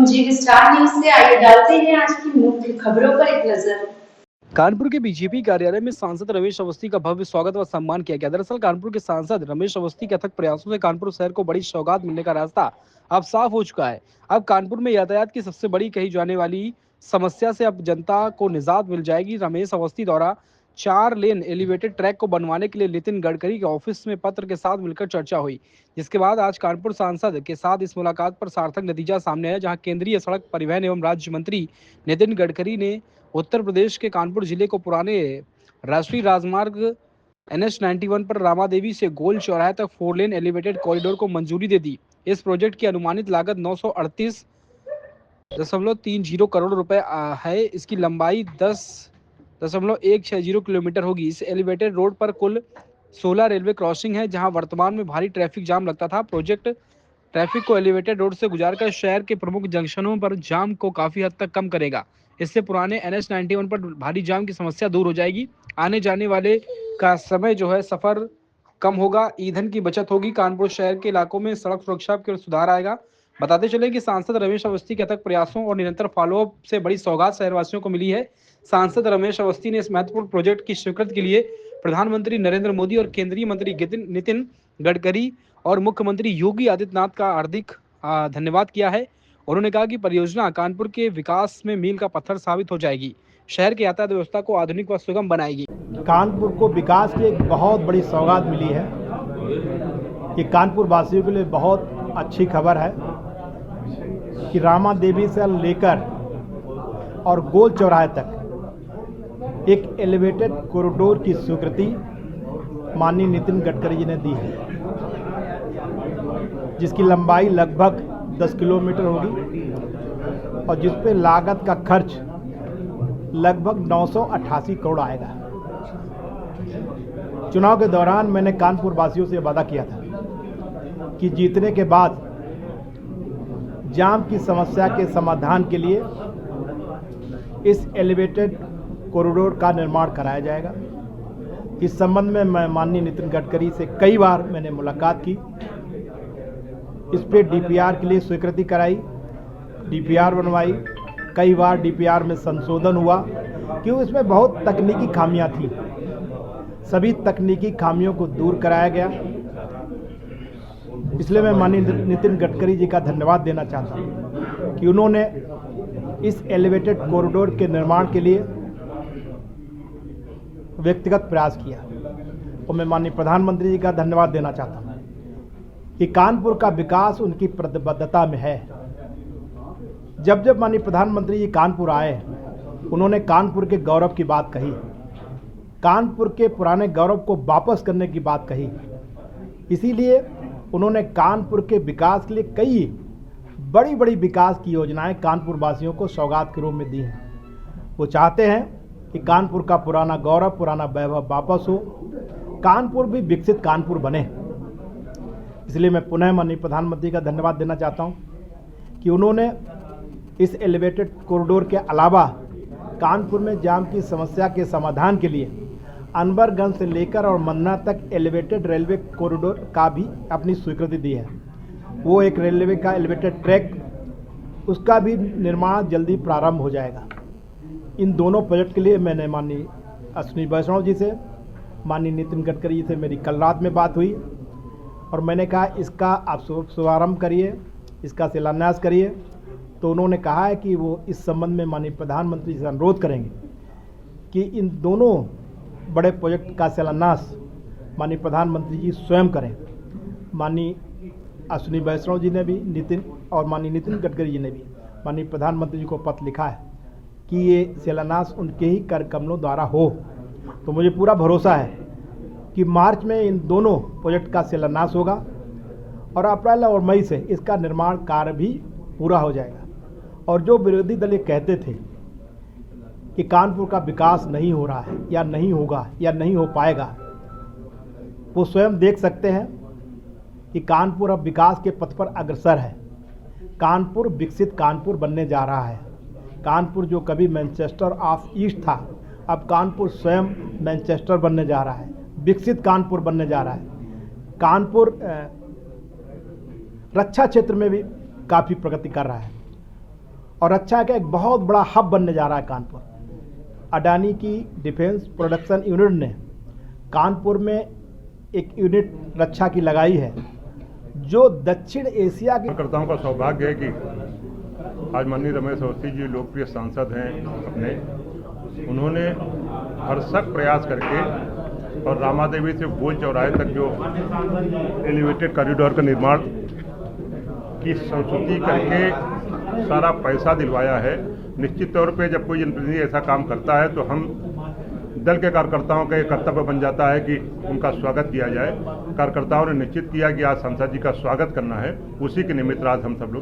जी star news से आइए डालते हैं आज की मुख्य खबरों पर एक नजर। कानपुर के बीजेपी कार्यालय में सांसद रमेश अवस्थी का भव्य स्वागत व सम्मान किया गया। दरअसल कानपुर के सांसद रमेश अवस्थी के अथक प्रयासों से कानपुर शहर को बड़ी सौगात मिलने का रास्ता अब साफ हो चुका है। अब कानपुर में यातायात की सबसे बड़ी कही जाने वाली समस्या से अब जनता को निजात मिल जाएगी। रमेश अवस्थी द्वारा 4 लेन एलिवेटेड ट्रैक को बनवाने के लिए नितिन गडकरी के ऑफिस में पत्र के साथ मिलकर चर्चा हुई, जिसके बाद आज कानपुर सांसद के साथ इस मुलाकात पर सार्थक नतीजा सामने आया, जहां केंद्रीय सड़क परिवहन एवं राज्य मंत्री नितिन गडकरी ने उत्तर प्रदेश के कानपुर जिले को पुराने राष्ट्रीय राजमार्ग NH91 पर रामा देवी से गोल चौराहे तक 4 लेन एलिवेटेड कॉरिडोर को मंजूरी दे दी। इस प्रोजेक्ट की अनुमानित लागत 938.30 करोड़ रुपए है। इसकी लंबाई 10.160 किलोमीटर होगी। इस एलिवेटेड रोड पर कुल 16 रेलवे क्रॉसिंग है, जहां वर्तमान में भारी ट्रैफिक जाम लगता था। प्रोजेक्ट ट्रैफिक को एलिवेटेड रोड से गुजारकर शहर के प्रमुख जंक्शनों पर जाम को काफी हद तक कम करेगा। इससे पुराने NH91 पर भारी जाम की समस्या दूर हो जाएगी। आने जाने वाले का समय सफर कम होगा, ईंधन की बचत होगी। कानपुर शहर के इलाकों में सड़क सुरक्षा की ओर सुधार आएगा। बताते चले कि सांसद रमेश अवस्थी के अथक प्रयासों और निरंतर फॉलोअप से बड़ी सौगात शहरवासियों को मिली है। सांसद रमेश अवस्थी ने इस महत्वपूर्ण प्रोजेक्ट की स्वीकृति के लिए प्रधानमंत्री नरेंद्र मोदी और केंद्रीय मंत्री नितिन गडकरी और मुख्यमंत्री योगी आदित्यनाथ का हार्दिक धन्यवाद किया है। उन्होंने कहा कि परियोजना कानपुर के विकास में मील का पत्थर साबित हो जाएगी, शहर की यातायात व्यवस्था को आधुनिक व सुगम बनाएगी। कानपुर को विकास की एक बहुत बड़ी सौगात मिली है। ये कानपुर वासियों के लिए बहुत अच्छी खबर है कि रामा देवी से लेकर और गोल चौराहे तक एक एलिवेटेड कॉरिडोर की स्वीकृति माननीय नितिन गडकरी जी ने दी है, जिसकी लंबाई लगभग 10 किलोमीटर होगी और जिस पे लागत का खर्च लगभग 988 करोड़ आएगा। चुनाव के दौरान मैंने कानपुर वासियों से वादा किया था कि जीतने के बाद जाम की समस्या के समाधान के लिए इस एलिवेटेड कॉरिडोर का निर्माण कराया जाएगा। इस संबंध में मैं माननीय नितिन गडकरी से कई बार मैंने मुलाकात की। इस पे DPR के लिए स्वीकृति कराई, DPR बनवाई। कई बार DPR में संशोधन हुआ क्योंकि इसमें बहुत तकनीकी खामियां थी। सभी तकनीकी खामियों को दूर कराया गया। इसलिए मैं माननीय नितिन गडकरी जी का धन्यवाद देना चाहता हूं कि उन्होंने इस एलिवेटेड कॉरिडोर के निर्माण के लिए व्यक्तिगत प्रयास किया। और मैं माननीय प्रधानमंत्री जी का धन्यवाद देना चाहता हूं कि कानपुर का विकास उनकी प्रतिबद्धता में है। जब जब माननीय प्रधानमंत्री जी कानपुर आए, उन्होंने कानपुर के गौरव की बात कही, कानपुर के पुराने गौरव को वापस करने की बात कही। इसीलिए उन्होंने कानपुर के विकास के लिए कई बड़ी बड़ी विकास की योजनाएं कानपुर वासियों को सौगात के रूप में दी हैं। वो चाहते हैं कि कानपुर का पुराना गौरव, पुराना वैभव वापस हो, कानपुर भी विकसित कानपुर बने। इसलिए मैं पुनः माननीय प्रधानमंत्री का धन्यवाद देना चाहता हूं कि उन्होंने इस एलिवेटेड कॉरिडोर के अलावा कानपुर में जाम की समस्या के समाधान के लिए अनवरगंज से लेकर और मन्ना तक एलिवेटेड रेलवे कॉरिडोर का भी अपनी स्वीकृति दी है। वो एक रेलवे का एलिवेटेड ट्रैक, उसका भी निर्माण जल्दी प्रारंभ हो जाएगा। इन दोनों प्रोजेक्ट के लिए मैंने माननीय अश्विनी वैष्णव जी से, माननीय नितिन गडकरी जी से मेरी कल रात में बात हुई और मैंने कहा इसका आप शुभारंभ करिए, इसका शिलान्यास करिए। तो उन्होंने कहा है कि वो इस संबंध में माननीय प्रधानमंत्री से अनुरोध करेंगे कि इन दोनों बड़े प्रोजेक्ट का शिलान्यास माननीय प्रधानमंत्री जी स्वयं करें। माननीय अश्विनी वैष्णव जी ने भी और माननीय नितिन गडकरी जी ने भी माननीय प्रधानमंत्री जी को पत्र लिखा है कि ये शिलान्यास उनके ही कर कमलों द्वारा हो। तो मुझे पूरा भरोसा है कि मार्च में इन दोनों प्रोजेक्ट का शिलान्यास होगा और अप्रैल और मई से इसका निर्माण कार्य भी पूरा हो जाएगा। और जो विरोधी दल ये कहते थे कि कानपुर का विकास नहीं हो रहा है या नहीं होगा या नहीं हो पाएगा, वो स्वयं देख सकते हैं कि कानपुर अब विकास के पथ पर अग्रसर है। कानपुर विकसित कानपुर बनने जा रहा है। कानपुर जो कभी मैनचेस्टर ऑफ ईस्ट था, अब कानपुर स्वयं मैनचेस्टर बनने जा रहा है, विकसित कानपुर बनने जा रहा है। कानपुर रक्षा क्षेत्र में भी काफ़ी प्रगति कर रहा है। और रक्षा का एक बहुत बड़ा हब बनने जा रहा है कानपुर। अडानी की डिफेंस प्रोडक्शन यूनिट ने कानपुर में एक यूनिट रक्षा की लगाई है जो दक्षिण एशिया की कार्यकर्ताओं का सौभाग्य है कि आज माननीय रमेश अवस्थी जी लोकप्रिय सांसद हैं अपने, उन्होंने भरसक प्रयास करके और रामादेवी से गोल चौराहे तक जो एलिवेटेड कॉरिडोर का निर्माण की संस्तुति करके सारा पैसा दिलवाया है। निश्चित तौर पे जब कोई जनप्रतिनिधि ऐसा काम करता है तो हम दल के कार्यकर्ताओं का एक कर्तव्य बन जाता है कि उनका स्वागत किया जाए। कार्यकर्ताओं ने निश्चित किया कि आज सांसद जी का स्वागत करना है, उसी के निमित्त आज हम सब लोग